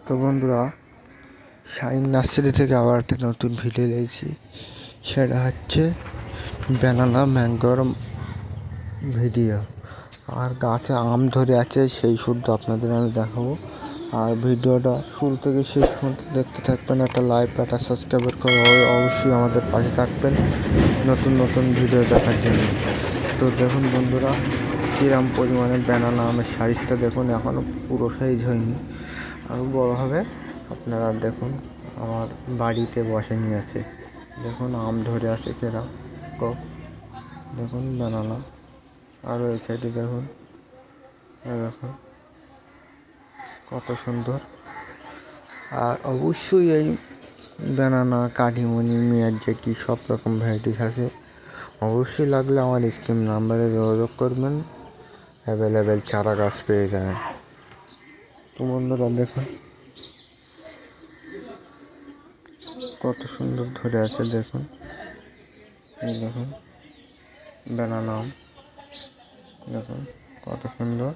তো বন্ধুরা, shine nursery থেকে আবার একটা নতুন ভিডিও দিয়েছি। সেটা হচ্ছে ব্যানানা ম্যাঙ্গোর ভিডিও। আর গাছে আম ধরে আছে সেই শুদ্ধ আপনাদের আমি দেখাবো। আর ভিডিওটা শুরু থেকে শেষ পর্যন্ত দেখতে থাকবেন। একটা লাইক একটা সাবস্ক্রাইব করে অবশ্যই আমাদের পাশে থাকবেন নতুন নতুন ভিডিও দেখার জন্য। তো দেখুন বন্ধুরা, কিরম পরিমাণে ব্যানানা আমের সাইজটা দেখুন, এখনও পুরো সাইজ হয়নি, আরও বড় হবে। আপনারা দেখুন, আমার বাড়িতে বসে নিয়ে আছে। দেখুন আম ধরে আছে কিরকম, দেখুন ব্যানানা। আরও এই সাইডে দেখুন, দেখুন কত সুন্দর। আর অবশ্যই এই ব্যানানা, কাঠিমণি, মিয়াজাকি সব রকম ভ্যারাইটিস আছে। অবশ্যই লাগলে আমার স্ক্রিন নাম্বারে যোগাযোগ করবেন, অ্যাভেলেবেল চারা গাছ পেয়ে যাবেন। তো বন্ধুরা দেখুন কত সুন্দর ধরে আছে, দেখুন দেখুন ব্যানানা আম, দেখুন কত সুন্দর,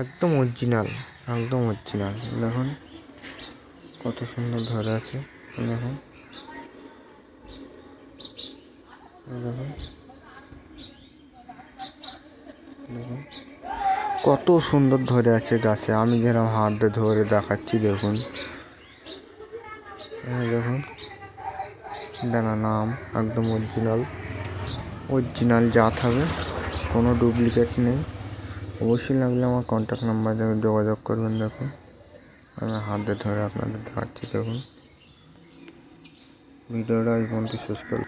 একদম অরিজিনাল, একদম অরিজিনাল। দেখুন কত সুন্দর ধরে আছে, দেখুন দেখুন দেখুন কত সুন্দর ধরে আছে গাছে। আমি যেরকম হাত দিয়ে ধরে দেখাচ্ছি, দেখুন দেখুন ব্যানানা আম একদম অরিজিনাল, অরিজিনাল জাত হবে, কোনো ডুপ্লিকেট নেই। অবশ্যই লাগলে আমার কন্ট্যাক্ট নাম্বারে যোগাযোগ করবেন। দেখুন আমি হাতে ধরে আপনাদের দেখাচ্ছি, দেখুন ভিডিওটা এই পর্যন্ত শেষ করলাম।